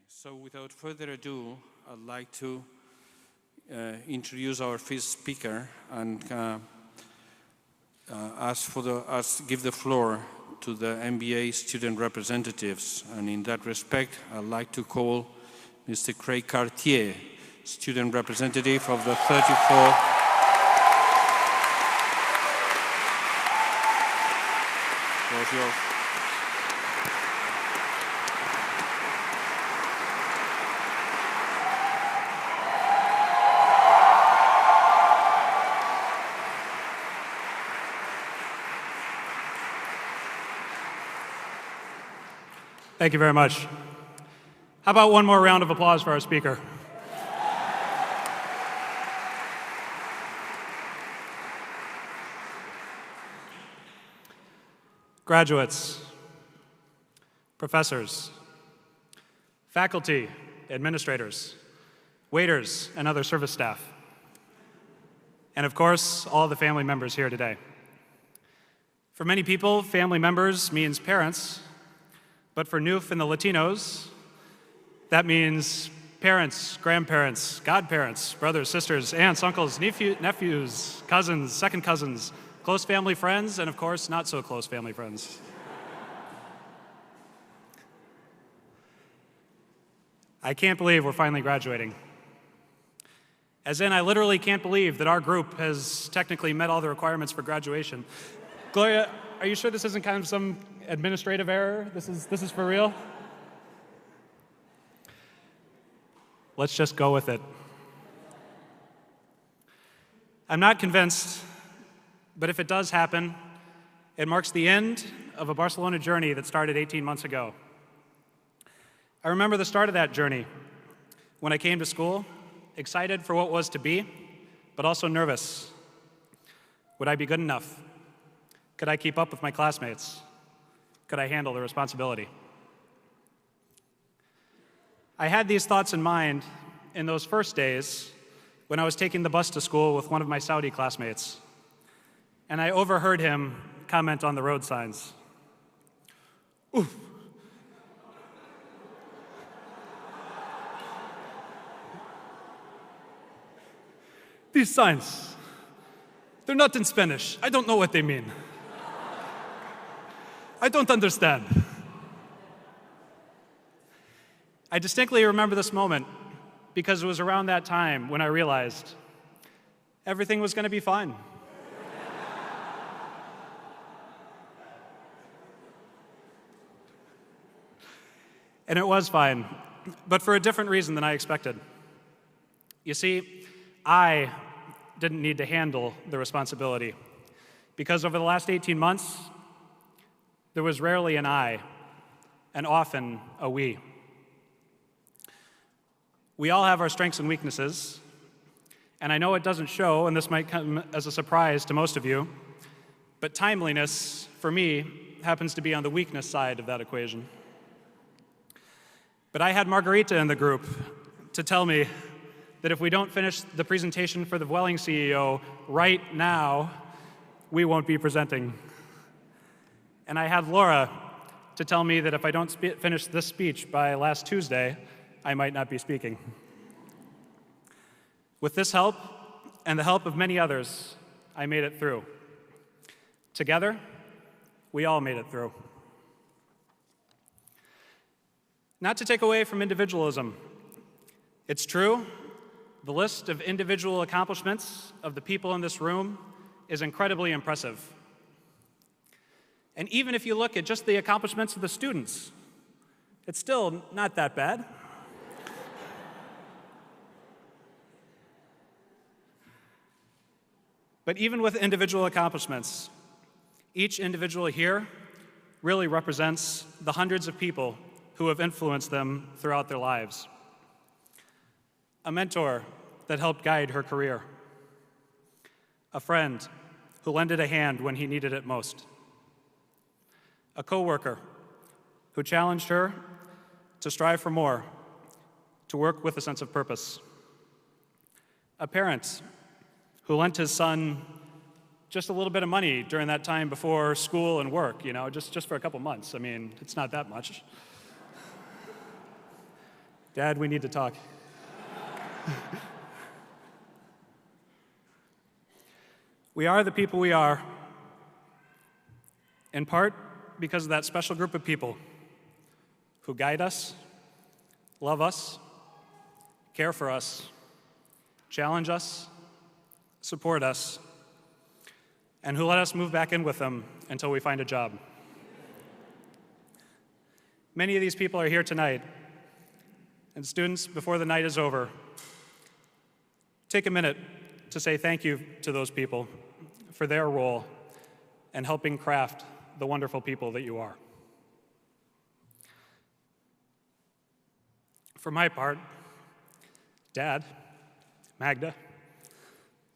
So without further ado, I'd like to introduce our first speaker and give the floor to the MBA student representatives. And in that respect, I'd like to call Mr. Craig Cartier, student representative of the 34th. Thank you very much. How about one more round of applause for our speaker? Graduates, professors, faculty, administrators, waiters, and other service staff, and of course, all the family members here today. For many people, family members means parents. But for Newf and the Latinos, that means parents, grandparents, godparents, brothers, sisters, aunts, uncles, nephews, cousins, second cousins, close family friends, and of course, not so close family friends. I can't believe we're finally graduating. As in, I literally can't believe that our group has technically met all the requirements for graduation. Gloria, are you sure this isn't kind of some administrative error? This is for real? Let's just go with it. I'm not convinced, but if it does happen, it marks the end of a Barcelona journey that started 18 months ago. I remember the start of that journey when I came to school, excited for what was to be, but also nervous. Would I be good enough? Could I keep up with my classmates? Could I handle the responsibility? I had these thoughts in mind in those first days when I was taking the bus to school with one of my Saudi classmates, and I overheard him comment on the road signs. Oof. These signs, they're not in Spanish. I don't know what they mean. I don't understand. I distinctly remember this moment because it was around that time when I realized everything was going to be fine. And it was fine, but for a different reason than I expected. You see, I didn't need to handle the responsibility because over the last 18 months, there was rarely an I, and often a we. We all have our strengths and weaknesses, and I know it doesn't show, and this might come as a surprise to most of you, but timeliness, for me, happens to be on the weakness side of that equation. But I had Margarita in the group to tell me that if we don't finish the presentation for the Vueling CEO right now, we won't be presenting. And I had Laura to tell me that if I don't finish this speech by last Tuesday, I might not be speaking. With this help, and the help of many others, I made it through. Together, we all made it through. Not to take away from individualism, it's true, the list of individual accomplishments of the people in this room is incredibly impressive. And even if you look at just the accomplishments of the students, it's still not that bad. But even with individual accomplishments, each individual here really represents the hundreds of people who have influenced them throughout their lives. A mentor that helped guide her career. A friend who lended a hand when he needed it most. A coworker who challenged her to strive for more, to work with a sense of purpose. A parent who lent his son just a little bit of money during that time before school and work, just for a couple months. I mean, it's not that much. Dad, we need to talk. We are the people we are, in part because of that special group of people who guide us, love us, care for us, challenge us, support us, and who let us move back in with them until we find a job. Many of these people are here tonight, and students, before the night is over, take a minute to say thank you to those people for their role in helping craft the wonderful people that you are. For my part, Dad, Magda,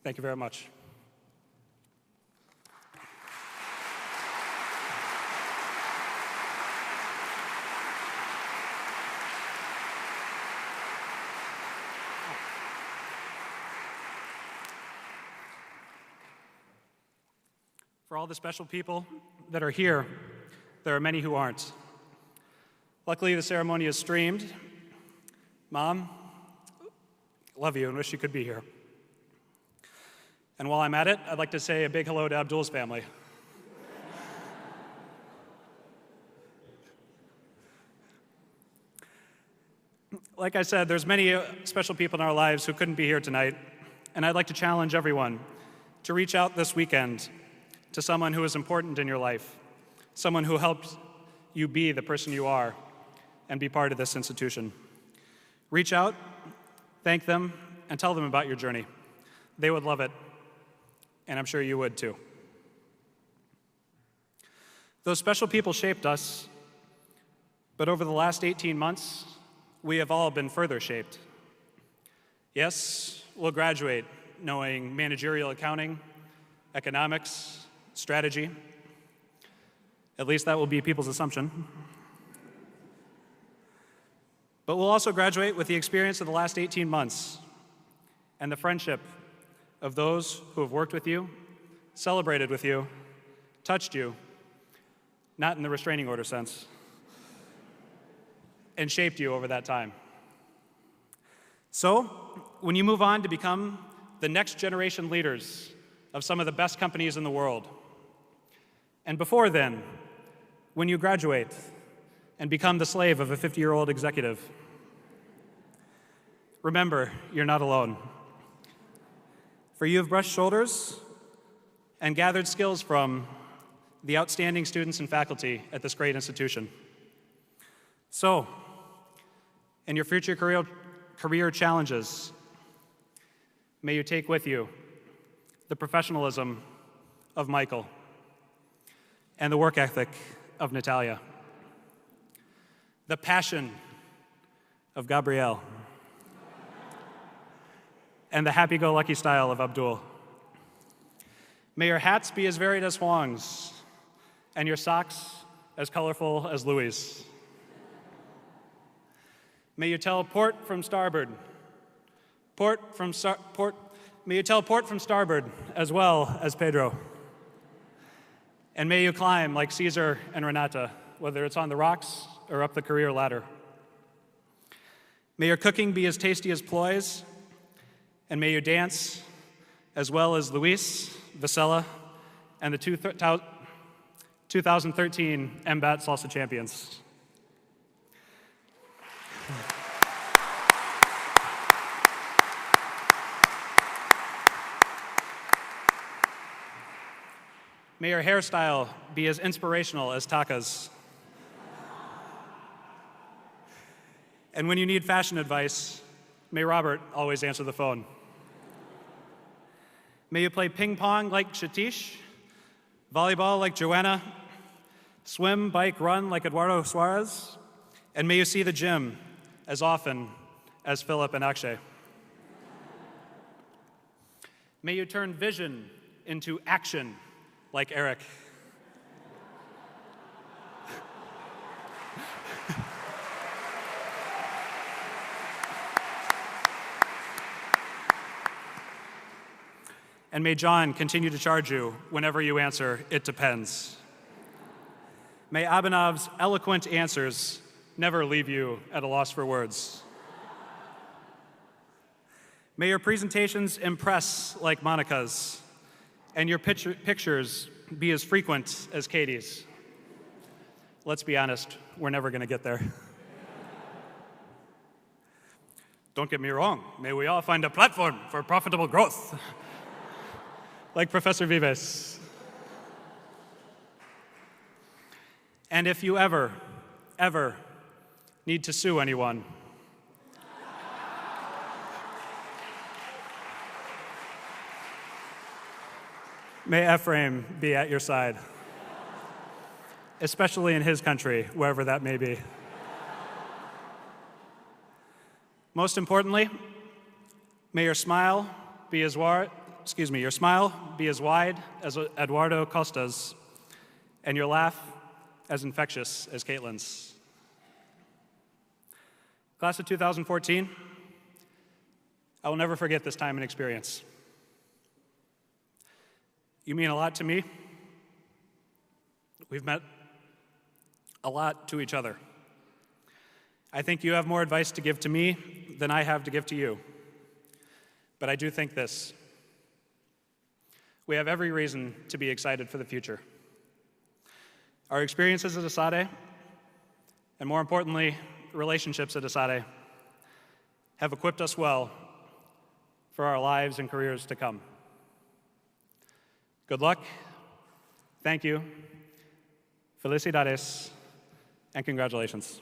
thank you very much. For all the special people that are here, there are many who aren't. Luckily, the ceremony is streamed. Mom, love you and wish you could be here. And while I'm at it, I'd like to say a big hello to Abdul's family. Like I said, there's many special people in our lives who couldn't be here tonight, and I'd like to challenge everyone to reach out this weekend to someone who is important in your life, someone who helped you be the person you are and be part of this institution. Reach out, thank them, and tell them about your journey. They would love it, and I'm sure you would too. Those special people shaped us, but over the last 18 months, we have all been further shaped. Yes, we'll graduate knowing managerial accounting, economics, strategy. At least that will be people's assumption. But we'll also graduate with the experience of the last 18 months and the friendship of those who have worked with you, celebrated with you, touched you, not in the restraining order sense, and shaped you over that time. So, when you move on to become the next generation leaders of some of the best companies in the world, and before then, when you graduate and become the slave of a 50-year-old executive, remember, you're not alone. For you have brushed shoulders and gathered skills from the outstanding students and faculty at this great institution. So, in your future career challenges, may you take with you the professionalism of Michael and the work ethic of Natalia, the passion of Gabrielle, and the happy-go-lucky style of Abdul. May your hats be as varied as Huang's, and your socks as colorful as Louis'. May you tell port from starboard, may you tell port from starboard as well as Pedro. And may you climb like Caesar and Renata, whether it's on the rocks or up the career ladder. May your cooking be as tasty as Ploy's, and may you dance as well as Luis, Vasella, and the 2013 MBAT Salsa champions. May your hairstyle be as inspirational as Taka's. And when you need fashion advice, may Robert always answer the phone. May you play ping pong like Shatish, volleyball like Joanna, swim, bike, run like Eduardo Suarez, and may you see the gym as often as Philip and Akshay. May you turn vision into action like Eric. And may John continue to charge you whenever you answer, "It depends." May Abhinav's eloquent answers never leave you at a loss for words. May your presentations impress like Monica's, and your pictures be as frequent as Katie's. Let's be honest, we're never going to get there. Don't get me wrong, may we all find a platform for profitable growth, like Professor Vives. And if you ever need to sue anyone, may Ephraim be at your side, especially in his country, wherever that may be. Most importantly, may your smile be as wide as Eduardo Costa's, and your laugh as infectious as Caitlin's. Class of 2014, I will never forget this time and experience. You mean a lot to me. We've met a lot to each other. I think you have more advice to give to me than I have to give to you. But I do think this. We have every reason to be excited for the future. Our experiences at ESADE, and more importantly, relationships at ESADE, have equipped us well for our lives and careers to come. Good luck, thank you, felicidades, and congratulations.